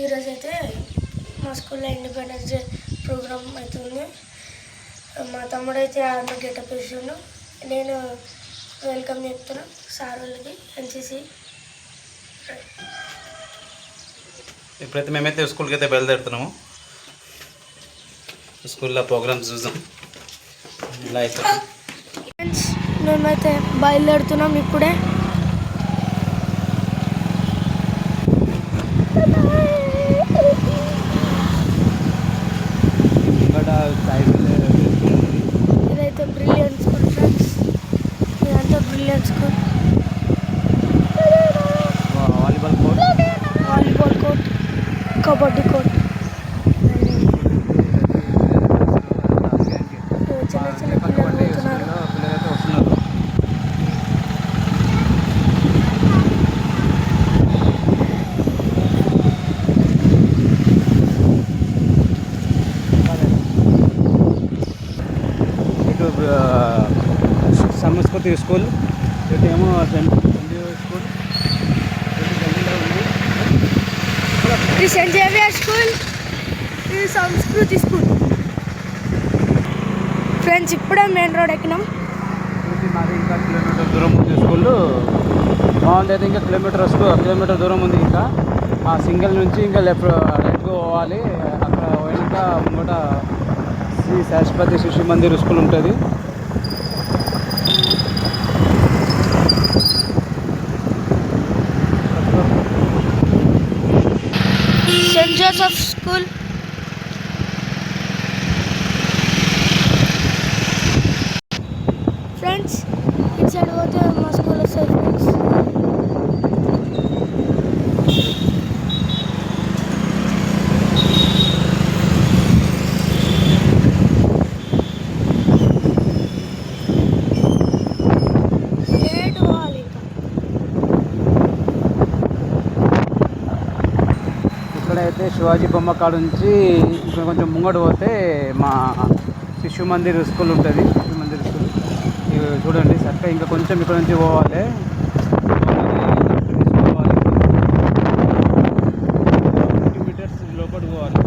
ఈరోజైతే మా స్కూల్లో ఇండిపెండెన్స్ డే ప్రోగ్రామ్ అవుతుంది. మా తమ్ముడైతే ఆర్మీ గెటప్ వేసిండు. నేను వెల్కమ్ చెప్తున్నా సార్ వాళ్ళకి ఎన్సీసీ. ఇప్పుడైతే మేమైతే స్కూల్కి అయితే బయలుదేరుతున్నాము. స్కూల్లో ప్రోగ్రామ్స్ చూద్దాం ఇలా అయితే. మేమైతే బయలుదేరుతున్నాం ఇప్పుడే. ఇదైతే బ్రిలియన్స్ స్కూల్ ఫ్రెండ్స్. ఇదంతా brilliance school. Volleyball court, kabaddi court, చిన్న చిన్న పిల్లలు పోతున్నారు. సంస్కృతి స్కూల్, ఇటేమో సెంట్ స్కూల్, ఇది సెయింట్ జేవియర్ స్కూల్, ఇది సంస్కృతి స్కూల్. ఫ్రెండ్స్ ఇప్పుడే మెయిన్ రోడ్ ఎక్కినాం. మాది ఇంకా కిలోమీటర్ దూరం ఉంది స్కూల్. బాగుంది అయితే ఇంకా కిలోమీటర్ దూరం ఉంది. ఇంకా ఆ సింగిల్ నుంచి ఇంకా రైట్గా పోవాలి. అక్కడ పోయినాక ముంగట శ్రీ సరస్వతి శిశు మందిర్ స్కూల్ ఉంటుంది. సెయింట్ జోసెఫ్ స్కూల్, ఫ్రెండ్స్ ఇటు సైడ్ పోతే మా స్కూల్ వస్తుంది ఫ్రెండ్స్. ఇక్కడైతే శివాజీ బొమ్మ కాడ నుంచి ఇక్కడ కొంచెం ముంగడు పోతే మా శిశు మందిర్ స్కూల్ ఉంటుంది. శిశు మందిర్ స్కూల్ చూడండి చక్కగా. ఇంకా కొంచెం ఇక్కడ నుంచి పోవాలి. మీటర్స్ లోపలికి పోవాలి.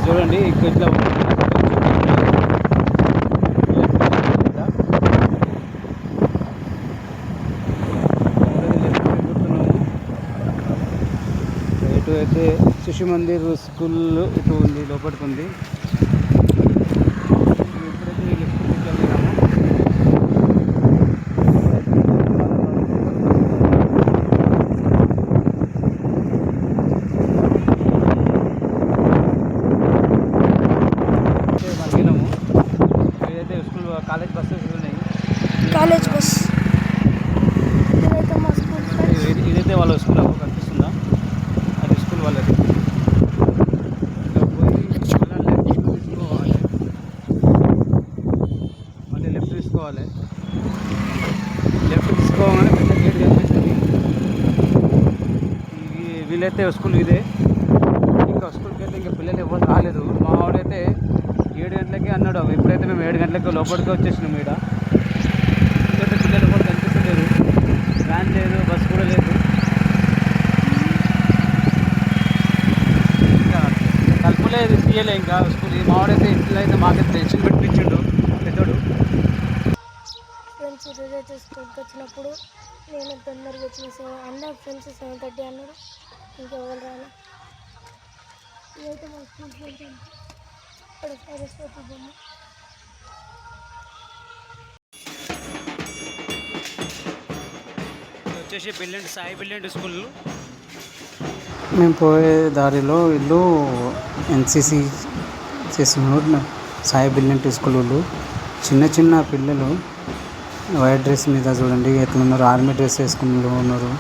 చూడండి ఇక్కడ ఇట్లా అయితే శిశు మందిర్ స్కూల్ ఇటు ఉంది, లోపలికి ఉంది. మరిగినాము. ఏదైతే స్కూల్ కాలేజ్ బస్సెస్ ఉన్నాయి. కాలేజ్ బస్ ఇదైతే మా స్కూల్. ఇదైతే వాళ్ళ స్కూల్ కనిపిస్తుందా? అది స్కూల్ వాళ్ళది. మళ్ళీ లెఫ్ట్ తీసుకోవాలి. లెఫ్ట్ తీసుకోగానే పెద్ద గేట్ కనిపిస్తుంది. వీళ్ళైతే స్కూల్ ఇదే. ఇంకా స్కూల్కి అయితే ఇంకా పిల్లలు ఎవరు రాలేదు. మా వాడైతే 7 గంటలకి అన్నాడు. ఇప్పుడైతే మేము 7 గంటలకి లోపలికి వచ్చేసినాం. ఇక్కడ ఇక్కడైతే పిల్లలు ఎవరు కనిపిస్తలేరు. వ్యాన్ లేదు, బస్ కూడా లేదు. తలుపులేదు, తీయలే ఇంకా స్కూల్. మావాడైతే ఇంట్లో అయితే మాకైతే టెన్షన్ పెట్టించిండు పెద్దోడు. ఫ్రెండ్స్ ఈరోజైతే స్కూల్కి వచ్చినప్పుడు నేను తొందరగా వచ్చేసి అన్న ఫ్రెండ్స్ 7:30 అన్నారు. ఇంకెవరు రాలే. ఇదైతే మా స్కూల్ ఫ్రెండ్స్. ఇక్కడ సరస్వతి బొమ్మ. వచ్చేసి సాయి బిల్లిండ్ స్కూల్. మేము పోయే దారిలో వీళ్ళు ఎన్సీసీ చేస్తున్నారు. సాయి బిల్లిండ్ స్కూల్ వాళ్ళు చిన్న చిన్న పిల్లలు వైట్ డ్రెస్ మీద చూడండి ఎట్లున్నారు. ఆర్మీ డ్రెస్ వేసుకున్న ఉన్నారు.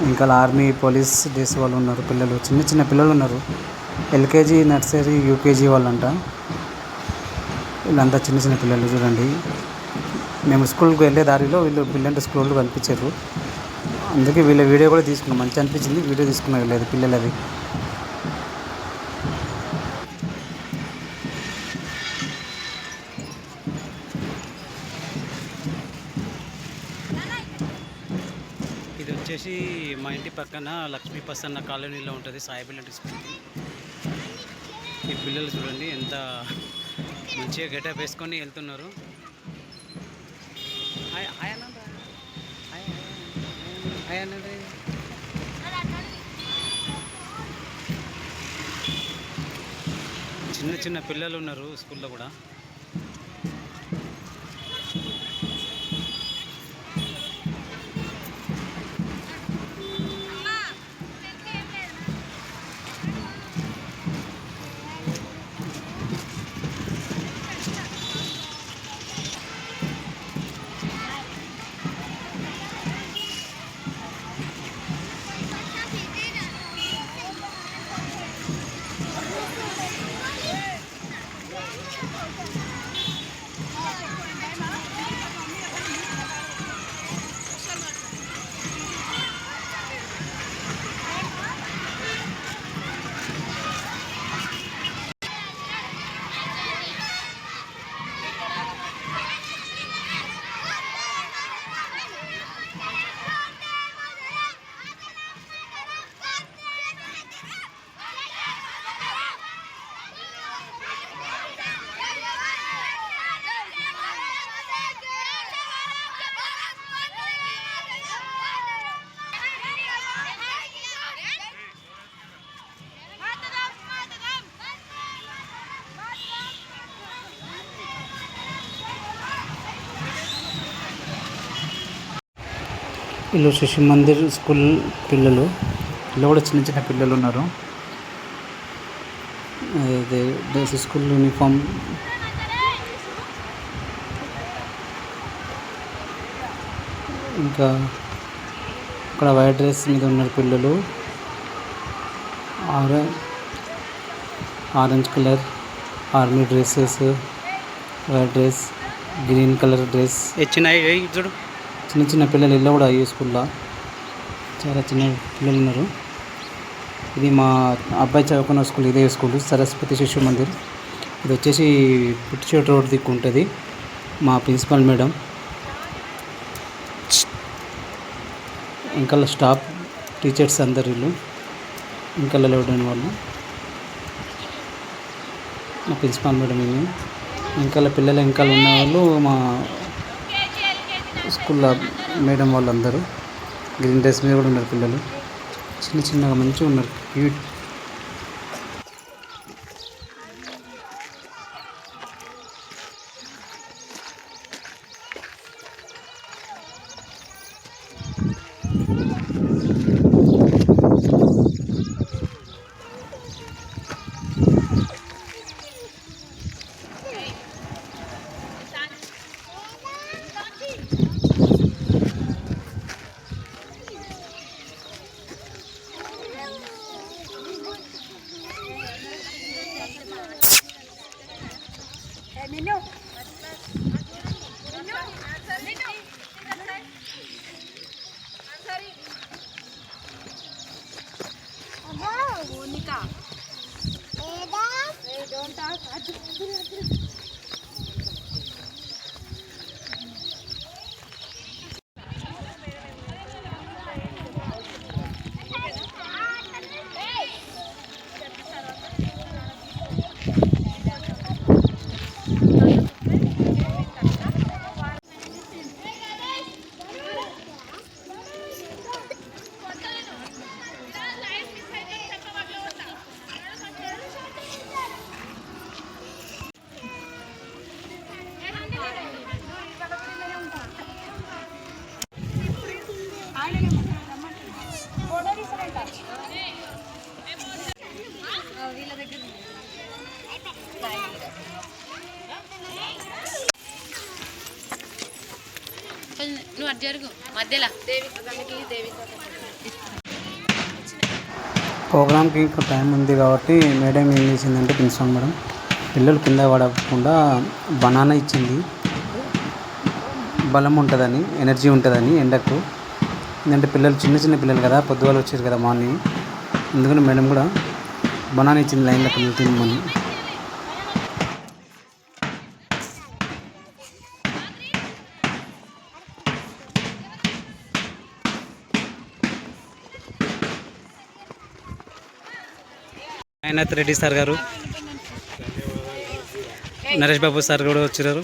ఇంకా ఆర్మీ పోలీస్ డ్రెస్ వాళ్ళు ఉన్నారు. పిల్లలు చిన్న చిన్న పిల్లలు ఉన్నారు. ఎల్కేజీ, నర్సరీ, యూకేజీ వాళ్ళంట. వీళ్ళంతా చిన్న చిన్న పిల్లలు చూడండి. మేము స్కూల్కి వెళ్ళే దారిలో వీళ్ళు పిల్లలు స్కూల్లో కనిపించారు. అందుకే వీళ్ళ వీడియో కూడా తీసుకున్నాం. మంచి అనిపించింది, వీడియో తీసుకున్నా లేదు పిల్లలది. వచ్చేసి మా ఇంటి పక్కన లక్ష్మీ ప్రసన్న కాలనీలో ఉంటుంది సాయి బిల్లెంట్ స్కూల్. ఈ పిల్లలు చూడండి ఎంత మంచిగా గెటప్ వేసుకొని వెళ్తున్నారు. చిన్న చిన్న పిల్లలు ఉన్నారు స్కూల్లో కూడా. వీళ్ళు శిశు మందిర్ స్కూల్ పిల్లలు. వీళ్ళు కూడా చిన్న చిన్న పిల్లలు ఉన్నారు. అదే స్కూల్ యూనిఫామ్. ఇంకా ఇక్కడ వైట్ డ్రెస్ మీద ఉన్నారు పిల్లలు. Orange colour army dresses, white dress, green colour dress. చూడు చిన్న చిన్న పిల్లలు. ఇల్లు కూడా ఈ స్కూల్లో చాలా చిన్న పిల్లలు ఉన్నారు. ఇది మా అబ్బాయి చదువుకున్న స్కూల్. ఇదే స్కూల్ సరస్వతి శిశు మందిర్. ఇది వచ్చేసి పుట్టిచేటు రోడ్ దిక్కు ఉంటుంది. మా ప్రిన్సిపల్ మేడం, ఇంకా స్టాఫ్, టీచర్స్ అందరు వీళ్ళు. ఇంకా లేవడని వాళ్ళు మా ప్రిన్సిపాల్ మేడం. ఇంకా పిల్లలు ఇంకా ఉన్న వాళ్ళు మా స్కూల్లో మేడం వాళ్ళందరూ. గ్రీన్ డ్రెస్ మీద కూడా ఉన్నారు పిల్లలు. చిన్న చిన్నగా మంచిగా ఉన్నారు, క్యూట్. నువ్వు అటు జరుగు మధ్యలో. ప్రోగ్రామ్కి ఇంకా టైం ఉంది కాబట్టి మేడం ఏం చేసిందంటే ప్రిన్సిపల్ మేడం పిల్లలు కింద పడకుండా బనానా ఇచ్చింది. బలం ఉంటుందని, ఎనర్జీ ఉంటుందని ఎండకు. ఎందుకంటే పిల్లలు చిన్న చిన్న పిల్లలు కదా, పొద్దుగాలు వచ్చారు కదా మార్నింగ్. అందుకని మేడం కూడా బనానా ఇచ్చింది లైన్లో పిల్లలు తినమని. సాయినాథ్ రెడ్డి సార్ గారు, నరేష్ బాబు సార్ కూడా వచ్చారు.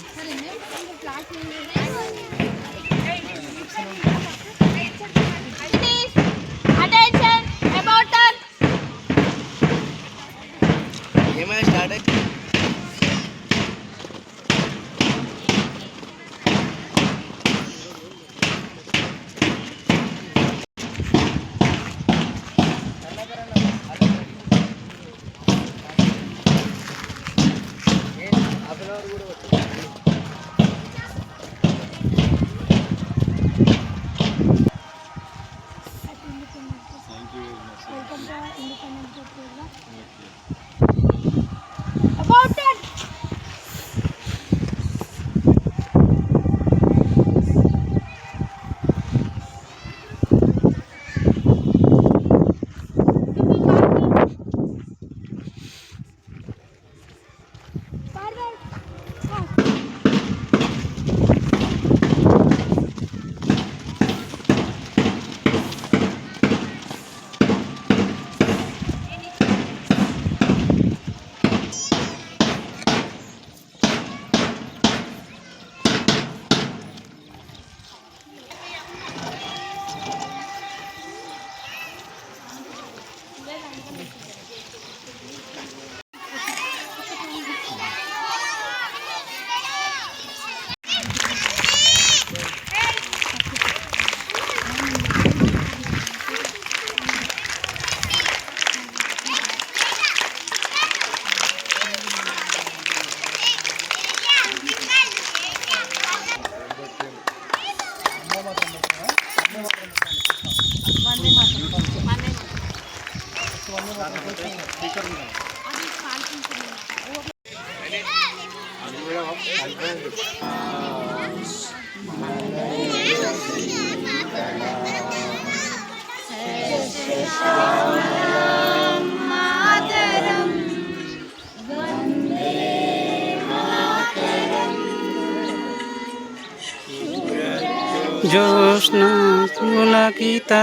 జ్యోత్స్నా పులకితయామిని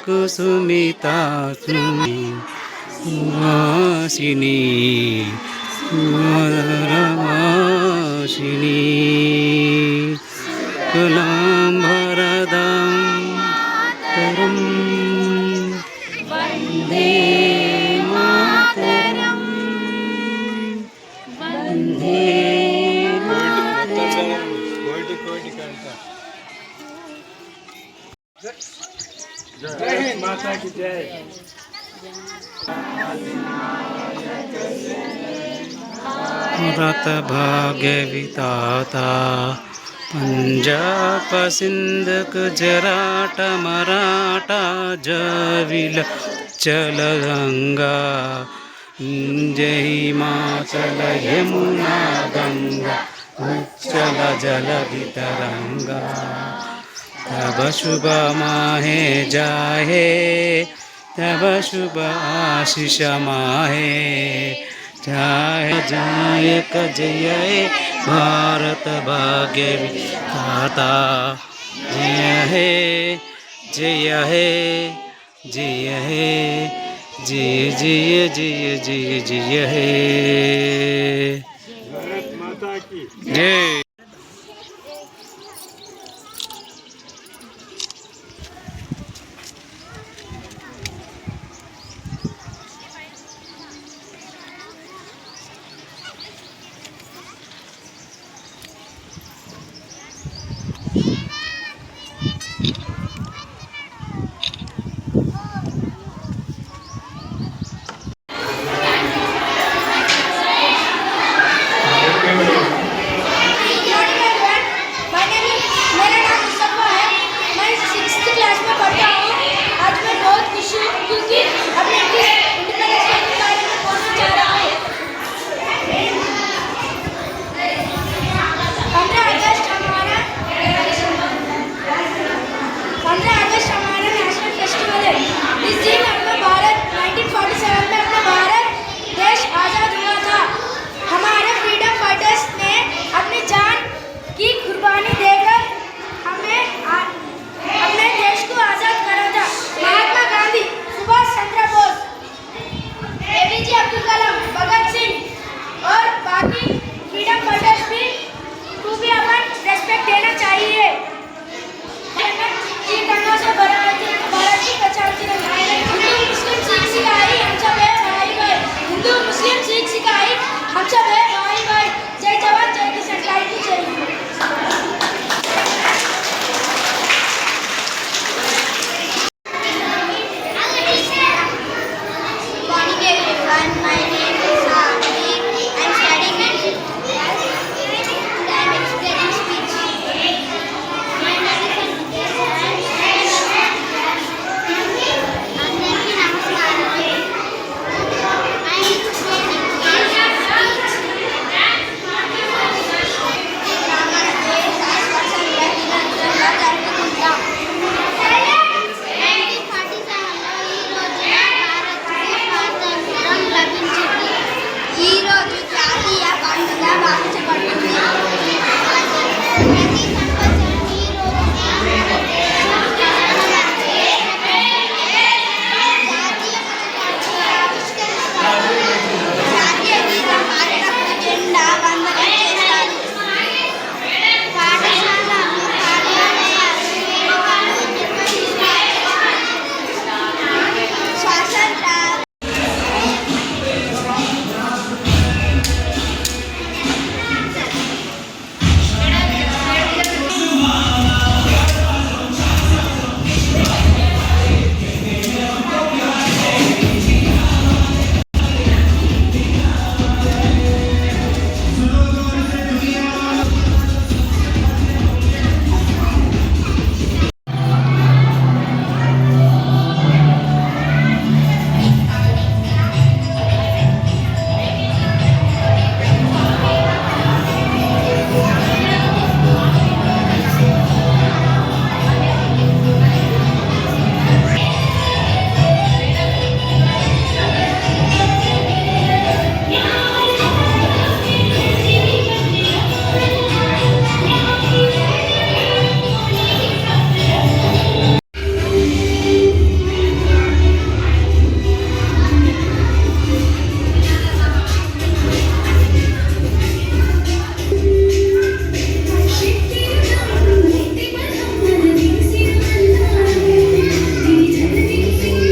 కుసుమితా సువాసిని మదరవాసిని కులాంబరదం కరం వందే మాతరం వందే जय हिंद, माता की जय। रत भाग्य विधाता पंजाब सिंध गुजरात मराठा जविल चल गंगा जय हिमाचल यमुना गंगा उच्चल जल तरंगा तब शुभ माहे जाहे तब शुभ आशीष माहे जय जय जय भारत भाग्य विधाता जय हे जय हे जय हे जय जय जय जय जय हे भारत माता की जय। देकर हमें अपने देश को आज़ाद करा था। महात्मा अच्छा है भाई भाई जय जवान जय किसान काय की जय Morning everyone, my name is Savi. I'm studying at and explaining speech. My name is అందరికీ నమస్కారం. I'm explaining రామరాజే శాశ్వత నిరంతరంగా జరుపుకుంటాం. 1947లో ఈ రోజున భారత్కు స్వాతంత్రం లభించింది. ఈ రోజు జాతీయ పండుగ భావించబడుతుంది. ప్రతి సంవత్సరం ఈ రోజున జాతీయ పతాకాన్ని ఆవిష్కరిస్తారు. జాతీయ గీతం పాడినప్పుడు జెండా వందనం చేస్తారు. పాఠశాలలు, కార్యాలయాలు, వేడుకలు నిర్వహిస్తారు. స్వాతంత్ర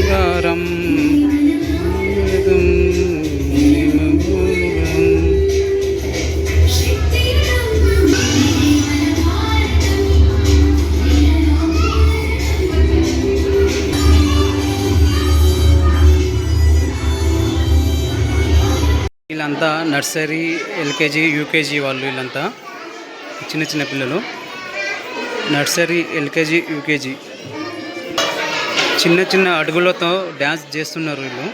బంగారం వీళ్ళంతా నర్సరీ ఎల్కేజీ యూకేజీ వాళ్ళు వీళ్ళంతా చిన్న చిన్న పిల్లలు నర్సరీ ఎల్కేజీ యూకేజీ చిన్న చిన్న అడుగులతో డ్యాన్స్ చేస్తున్నారు వీళ్ళు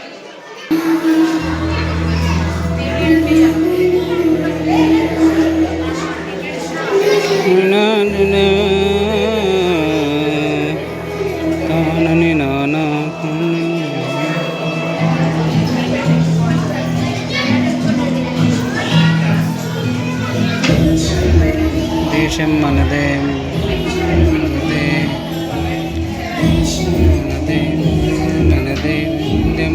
దేశం మనదే మనదే మనదే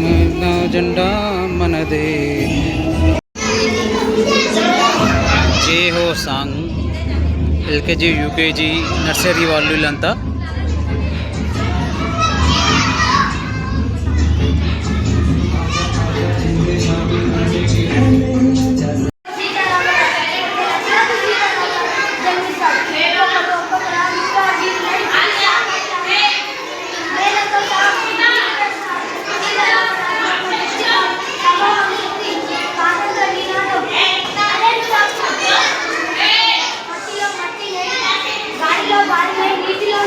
మన జెండా మనదే జే హో సాంగ్ ఎల్కేజీ యూకేజీ నర్సరీ వాళ్ళు వీళ్ళంతా నీటిలో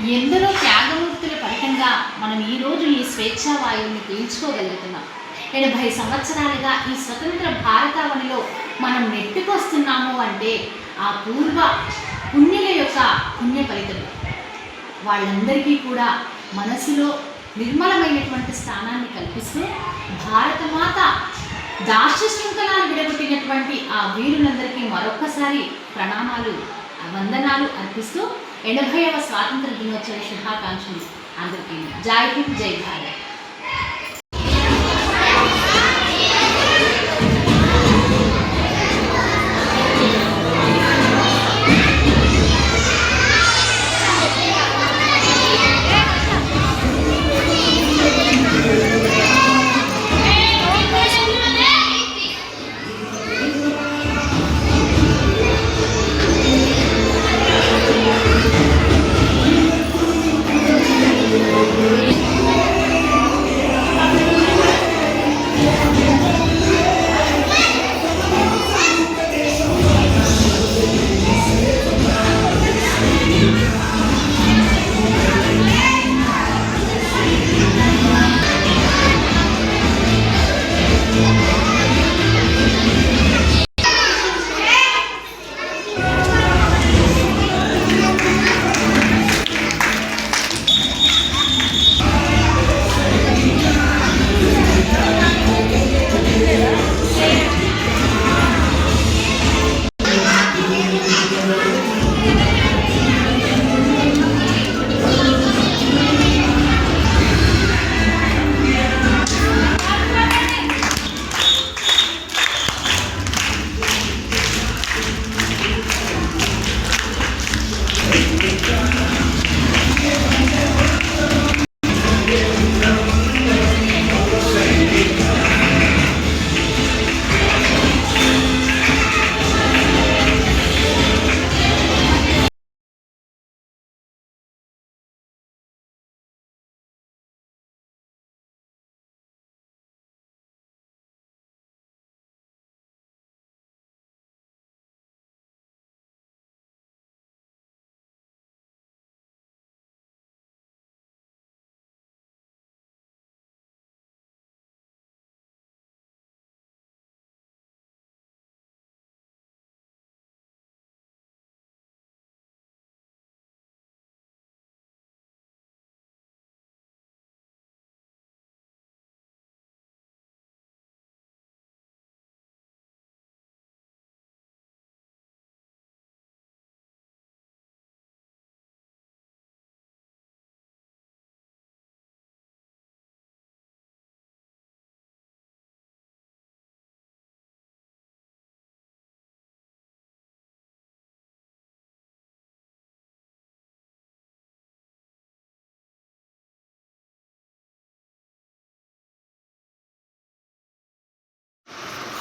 ఎందరో త్యాగమూర్తుల ఫలితంగా మనం ఈరోజు ఈ స్వేచ్ఛా వాయువుని పీల్చుకోగలుగుతున్నాం. 80 సంవత్సరాలుగా ఈ స్వతంత్ర భారతావనిలో మనం నెట్టుకొస్తున్నాము అంటే ఆ పూర్వ పుణ్యుల యొక్క పుణ్య ఫలితం. వాళ్ళందరికీ కూడా మనసులో నిర్మలమైనటువంటి స్థానాన్ని కల్పిస్తూ భారతమాత దాస్య శృంఖలాలు విడగొట్టినటువంటి ఆ వీరులందరికీ మరొక్కసారి ప్రణామాలు వందనాలు అర్పిస్తూ 80వ స్వాతంత్ర దినోత్సవ శుభాకాంక్షలు అందరికీ. జై హింద్, జై భారత్.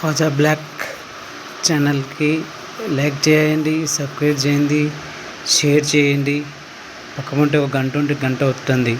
ఖాజా బ్లాక్ ఛానల్కి లైక్ చేయండి, సబ్స్క్రైబ్ చేయండి, షేర్ చేయండి. పక్కమంటే ఒక గంట ఉంటే గంట వస్తుంది.